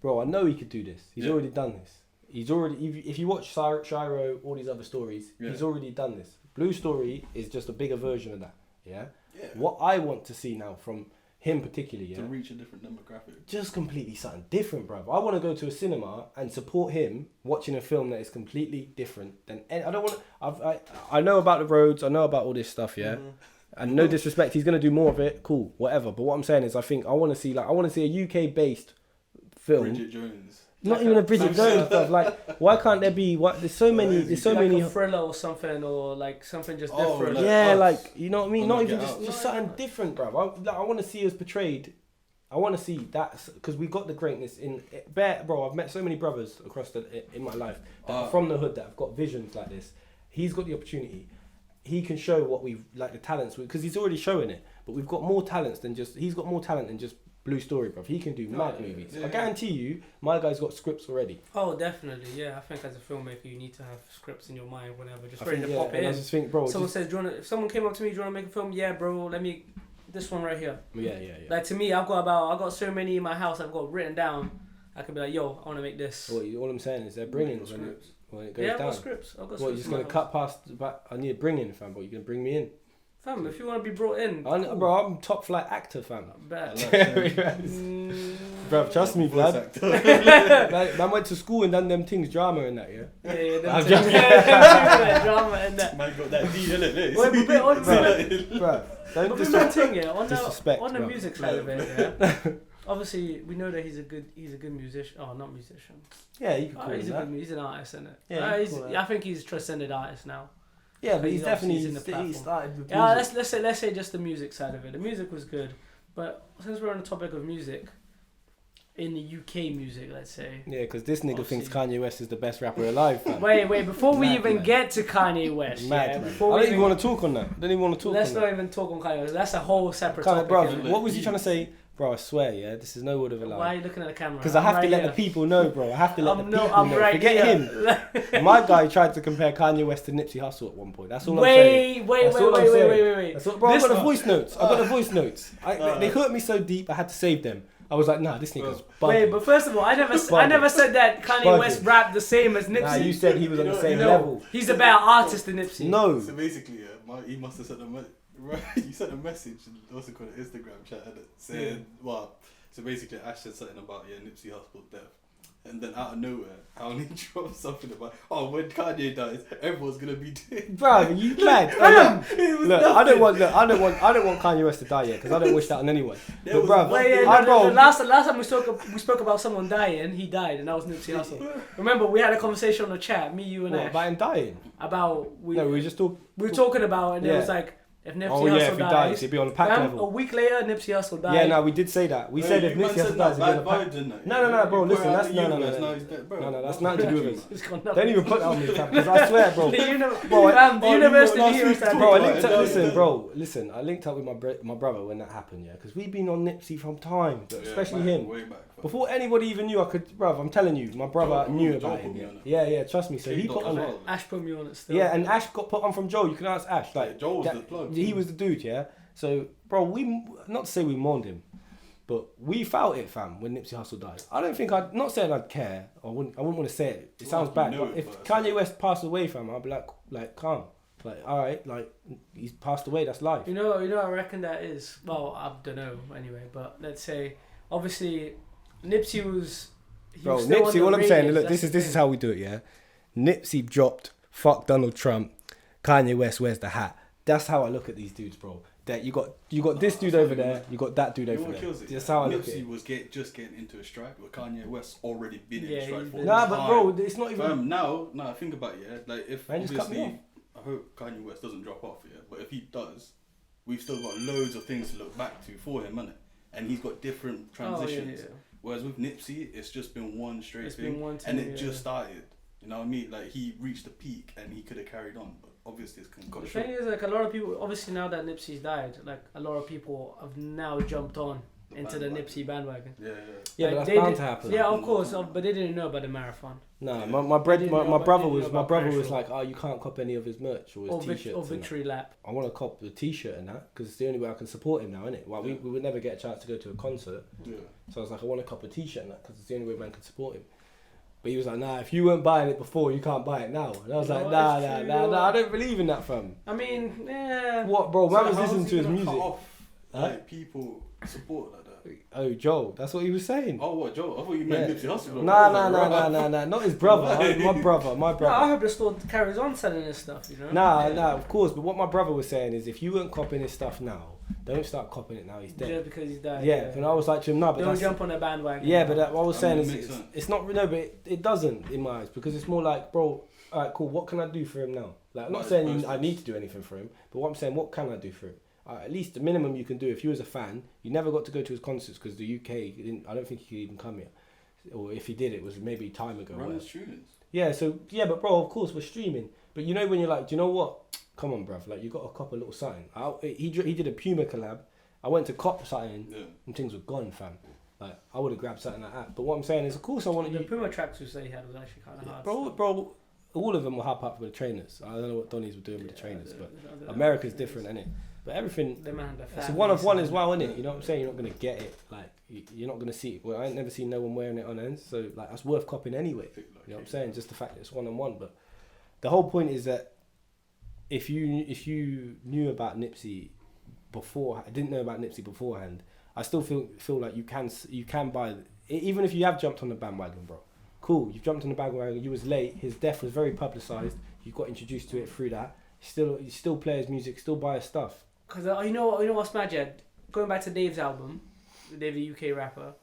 Bro, I know he could do this. He's already done this. He's already... If you watch Shiro, all these other stories, he's already done this. BlueStory is just a bigger version of that, yeah? What I want to see now from him particularly, to reach a different demographic. Just completely something different, bro. I want to go to a cinema and support him watching a film that is completely different than. I don't want. I know about the roads. I know about all this stuff. Yeah, and no disrespect, he's gonna do more of it. Cool, whatever. But what I'm saying is, I want to see a UK based film. Bridget Jones. Not even a Bridget Jones, but like, why can't there be? There's so many. There's so many. A thriller or something, or like something just different. Like you know what I mean. Not even just something different, bro. I want to see us portrayed I want to see that because we got the greatness in Bear, bro. I've met so many brothers across in my life that are from the hood that have got visions like this. He's got the opportunity. He can show what we've like the talents because he's already showing it. But we've got more talents than just. He's got more talent than just BlueStory, bro. He can do mad movies. I guarantee you, my guy's got scripts already. Oh, definitely, yeah. I think as a filmmaker, you need to have scripts in your mind whenever, just ready to pop it in. I just think, bro. Someone says, if someone came up to me, do you want to make a film? Yeah, bro. Let me. This one right here. Yeah. Like to me, I've got so many in my house. I've got written down. I could be like, yo, I want to make this. Well, all I'm saying is they're bringing scripts. When it goes down. I've got scripts. I've got scripts. What, you're just gonna cut past? I need a bring in, fam. But you're gonna bring me in. Fam, if you want to be brought in, cool. Bro, I'm top flight actor, fam. Bro, trust me, blood. Man went to school and done them things, drama and that, yeah. Yeah, drama and that. Man got that D in it. Wait, but on bro, don't disrespect. On the music side of it, yeah. Obviously, we know that he's a good musician. Oh, not musician. Yeah, you could call him that. He's an artist, isn't it? Yeah, I think he's a transcended artist now. Yeah, but he's definitely in the platform. He started with music. Let's say just the music side of it. The music was good, but since we're on the topic of music, in the UK music, let's say. Yeah, because this nigga thinks Kanye West is the best rapper alive. Fam. Wait, before we even get to Kanye West, I don't even want to talk on that. Let's not even talk on Kanye West. That's a whole separate topic. Bro, what was he trying to say? Bro, I swear, yeah, this is no word of a lie. Why are you looking at the camera? Because I have to let the people know, bro. I have to let the people know. Forget him. My guy tried to compare Kanye West to Nipsey Hussle at one point. That's all I'm saying. Wait. Bro, I got the voice notes. They hurt me so deep, I had to save them. I was like, nah, this nigga's bugging. Wait, but first of all, I never said that Kanye West rapped the same as Nipsey. Nah, you said he was on the same level. He's a better artist than Nipsey. No. So basically, he must have sent he sent a message, also called an Instagram chat, saying, so basically Ash said something about, Nipsey Hussle death. And then out of nowhere, Alan dropped something about, when Kanye dies, everyone's gonna be dead. Bro, you mad? Look, I don't want Kanye West to die yet because I don't wish that on anyone. But bro, last time we spoke about someone dying, he died, and that was Nipsey Hustle. Remember, we had a conversation on the chat, me, you, and Ash. About him dying? We were talking about, and it was like. If Nipsey Hustle if he dies, he'd be on the pack level. A week later, Nipsey Hustle died. Yeah, no, we did say that. We said if Nipsey Hustle dies, he'd be on the pack. No, bro, listen, that's no, that's nothing to do with us. Don't even put that on me, fam, because I swear, bro. The University Heroes. Bro, I linked up with my brother when that happened, yeah, because we've been on Nipsey from time, especially him. Before anybody even knew I'm telling you, my brother knew about him. Yeah, trust me. So he put on it. Ash put me on it still. Yeah, and Ash got put on from Joe. You can ask Ash. Joe was the plug. He was the dude, yeah. So, bro, not to say we mourned him, but we felt it, fam, when Nipsey Hussle died. I don't think not saying I'd care. I wouldn't want to say it. It sounds bad, but if Kanye West passed away, fam, I'd be like, calm. Like, all right, like he's passed away. That's life. You know, I reckon that is. Well, I don't know anyway, but let's say, obviously, Nipsey was. Nipsey. All I'm saying, look, this is how we do it, yeah. Nipsey dropped "Fuck Donald Trump," Kanye West wears the hat. That's how I look at these dudes, bro. That you got this dude over there, you got that dude over there. That's how I look at it. Nipsey was just getting into a strike, but Kanye West already been in a strike for but bro, it's not even. Now, think about it, yeah. Like if obviously, I hope Kanye West doesn't drop off, yeah. But if he does, we've still got loads of things to look back to for him, innit? And he's got different transitions. Whereas with Nipsey, it's just been one straight thing, and it just started. You know what I mean? Like he reached the peak, and he could have carried on, but obviously it's got the thing is, like a lot of people, obviously now that Nipsey's died, like a lot of people have now jumped on into the Nipsey bandwagon. Yeah, but that's bound to happen. Yeah, of course, but they didn't know about the marathon. No, my brother was like, oh, you can't cop any of his merch or his t-shirts or victory lap. I want to cop the t-shirt and that because it's the only way I can support him now, innit? Well, we would never get a chance to go to a concert. Yeah. So I was like, I want to cop a t-shirt and that because it's the only way man can support him. But he was like, nah, if you weren't buying it before, you can't buy it now. And I was like, nah, I don't believe in that, fam. I mean, yeah. What, bro? Man was listening to his music. Like people support like that. Oh, Joel, that's what he was saying. Oh, what, Joel? I thought you meant Nipsey Hustle. Nah, not his brother. My brother. No, I hope the store carries on selling his stuff, you know? Nah, of course. But what my brother was saying is if you weren't copying his stuff now, don't start copying it now, he's dead. Just because he's dead. Yeah, and I was like to him, no, but don't jump on the bandwagon. Yeah, but what I was saying is it's not, no, but it doesn't in my eyes because it's more like, bro, alright, cool, what can I do for him now? Like, I'm not saying I need to do anything for him, but what I'm saying, what can I do for him? at least the minimum you can do if you was a fan, you never got to go to his concerts because the UK, I don't think he could even come here. Or if he did, it was maybe time ago. Run the streaming. Yeah, so, yeah, but bro, of course, we're streaming. But you know when you're like, do you know what? Come on, bruv, like, you got to cop a little something. He did a Puma collab. I went to cop something, and things were gone, fam. Like, I would have grabbed something like that. But what I'm saying is, of course, I wanted the Puma tracks you say he had was actually kind of hard. Bro, all of them were hop up with the trainers. I don't know what Donnies were doing with the trainers, but America's different, innit? But everything, it's a one of one as well, innit? You know what I'm saying? You're not going to get it. Like, you're not going to see it. Well, I ain't never seen no one wearing it on ends, so, like, that's worth copying anyway. You know what I'm saying? Just the fact that it's one-on-one. But the whole point is that if you knew about Nipsey before, I didn't know about Nipsey beforehand, I still feel like you can buy, even if you have jumped on the bandwagon, bro. Cool, you've jumped on the bandwagon, you was late, his death was very publicised, you got introduced to it through that, you still play his music, still buy his stuff. Because you know what's mad, Jed? Going back to Dave's album, Dave the UK rapper,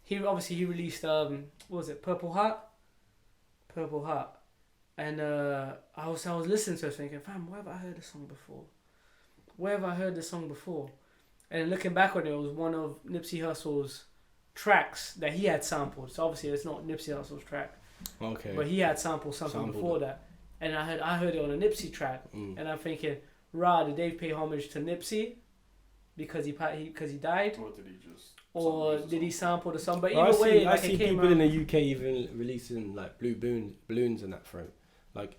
he released, what was it, Purple Heart? And I was listening to it thinking, fam, where have I heard this song before? And looking back on it, it was one of Nipsey Hussle's tracks that he had sampled. So obviously it's not Nipsey Hussle's track. Okay. But he had sampled something before that. And I heard it on a Nipsey track. And I'm thinking, did Dave pay homage to Nipsey because he died? Or did he just... Or did he sample the song? But either way, I see people in the UK even releasing like blue balloons and that for him. Like,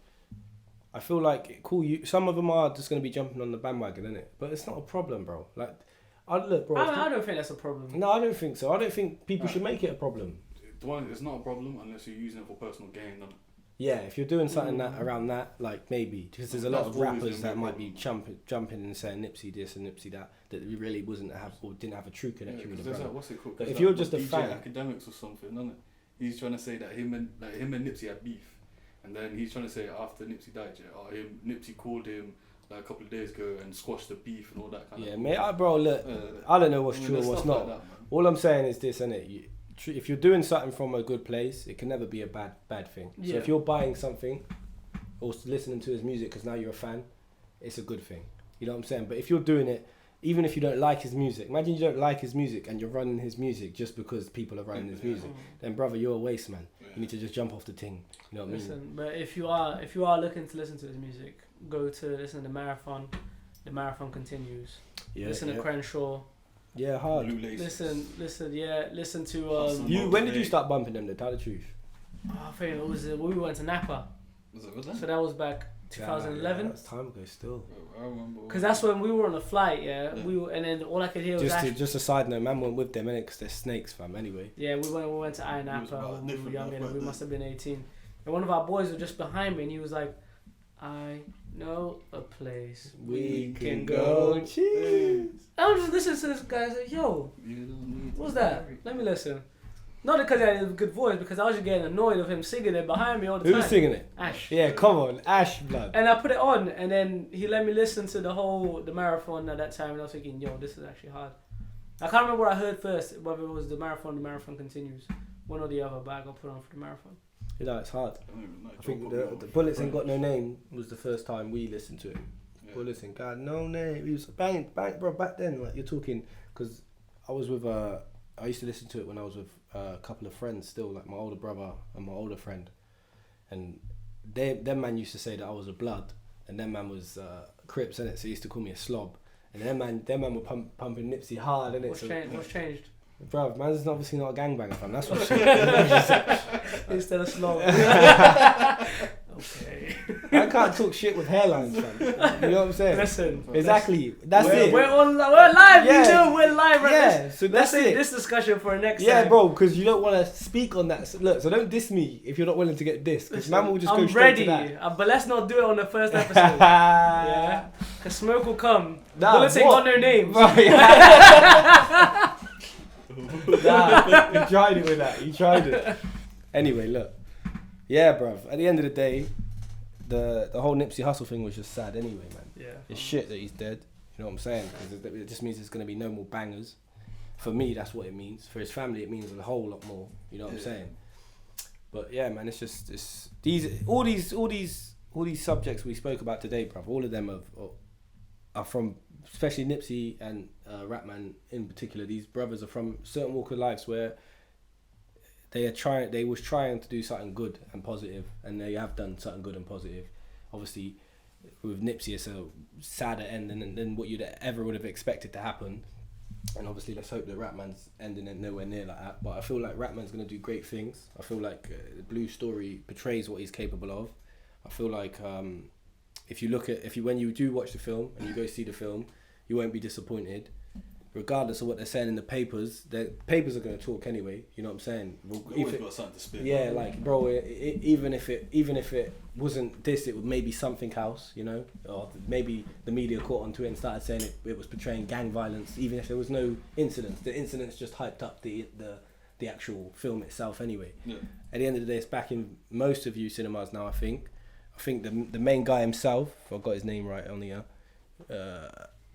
I feel like, cool, some of them are just going to be jumping on the bandwagon, innit? But it's not a problem, bro. Like, I don't think that's a problem. No, I don't think so. I don't think people should make it a problem. It's not a problem unless you're using it for personal gain. Yeah, if you're doing something around that, like maybe, because there's a lot of rappers that might be jumping and saying Nipsey this and Nipsey that really didn't have a true connection with the brother. What's it called? But if you're just a DJ fan, Academics or something, isn't it? He's trying to say that him and Nipsey had beef, and then he's trying to say after Nipsey died, Nipsey called him like a couple of days ago and squashed the beef and all that kind of. Yeah, mate, bro, look, I don't know what's true and what's not. Like that, all I'm saying is this, innit? If you're doing something from a good place, it can never be a bad thing. Yeah. So if you're buying something or listening to his music because now you're a fan, it's a good thing. You know what I'm saying? But if you're doing it, even if you don't like his music, imagine you don't like his music and you're running his music just because people are running his music, then brother, you're a waste man. Yeah. You need to just jump off the ting. You know what I mean? But if you are looking to listen to his music, go to listen to the Marathon. The Marathon continues. Yeah, listen to Crenshaw. Yeah, hard. Listen to when did you start bumping them? To tell the truth. I think it was we went to Napa. Was it that? So that was back 2011. That's time ago still. I remember. Because that's when we were on a flight. Yeah. We were, and then all I could hear was just a side note. Man went with them innit? Because they're snakes, fam. Anyway. Yeah, we went to Napa when we were young. We must have been 18. And one of our boys was just behind me, and he was like, "I know a place we can go." Cheers. I was just listening to this guy. I was like, "Yo, what's that? Let me listen." Not because I had a good voice, because I was just getting annoyed of him singing it behind me all the time. Who's singing it? Ash. Yeah, come on, Ash, blood. And I put it on, and then he let me listen to the Marathon at that time, and I was thinking, "Yo, this is actually hard." I can't remember what I heard first, whether it was the Marathon Continues, one or the other, but I got put on for the Marathon. You know, it's hard. I think the Bullets Ain't Got No Name was the first time we listened to it. Yeah. Bullets Ain't Got No Name. He was bang, bro. Back then, like you're talking, because I was with I used to listen to it when I was with a couple of friends still, like my older brother and my older friend, and them man used to say that I was a blood, and them man was Crips, innit? So he used to call me a slob, and them man were pumping Nipsey hard, innit? What's changed? Bruv, man's obviously not a gangbanger, fam. That's what's changed. Instead of slob. Okay. I can't talk shit with hairlines, fam. You know what I'm saying? Listen. Exactly. That's it. We're live. Yeah. You know we're live right now. Yeah, so that's it. This discussion for next time. Yeah, bro, because you don't want to speak on that. So, look, so don't diss me if you're not willing to get dissed. Because man will just go straight to that. But let's not do it on the first episode. Yeah? Because smoke will come. Bullets ain't got no names. Nah, you tried it with that. You tried it. Anyway, look. Yeah, bruv. At the end of the day, the whole Nipsey Hustle thing was just sad anyway, man. Yeah. It's shit that he's dead. You know what I'm saying? Because it just means there's going to be no more bangers. For me, that's what it means. For his family, it means a whole lot more. You know what I'm saying? But yeah, man, all these subjects we spoke about today, bruv. All of them are from, especially Nipsey and RapMan in particular. These brothers are from certain walk of lives where they was trying to do something good and positive, and they have done something good and positive. Obviously, with Nipsey, it's a sadder end than what you'd ever would have expected to happen. And obviously, let's hope that RapMan's ending it nowhere near like that. But I feel like RapMan's going to do great things. I feel like BlueStory portrays what he's capable of. I feel like when you do watch the film and you go see the film, you won't be disappointed. Regardless of what they're saying in the papers are going to talk anyway. You know what I'm saying? Always got something to spin. Yeah, like bro, even if it wasn't this, it was maybe something else. You know, or maybe the media caught onto it and started saying it was portraying gang violence, even if there was no incidents. The incidents just hyped up the actual film itself anyway. Yeah. At the end of the day, it's back in most of you cinemas now. I think the main guy himself, if I got his name right on the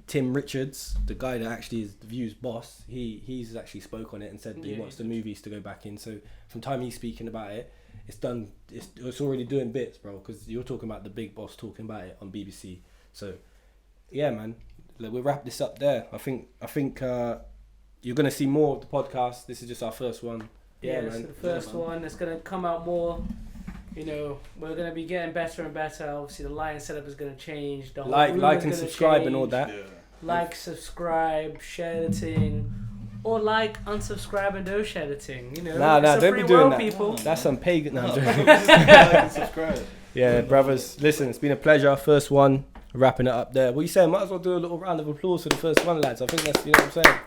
Tim Richards, the guy that actually is the View's boss, he's actually spoke on it and said he wants the movies to go back in. So from time he's speaking about it, it's already doing bits, bro, because you're talking about the big boss talking about it on BBC. So yeah, man, we'll wrap this up there. I think you're gonna see more of the podcast. This is just our first one. Yeah, man. It's the first one. It's gonna come out more. You know, we're going to be getting better and better. Obviously, the lighting setup is going to change. The like and subscribe and all that. Yeah. Like, subscribe, share the thing. Or like, unsubscribe and don't share the thing. You know, nah, don't be doing that. People. That's some pagan. No, like and subscribe. Yeah, brothers. Listen, it's been a pleasure. First one. Wrapping it up there. What are you saying? Might as well do a little round of applause for the first one, lads. I think that's, you know what I'm saying?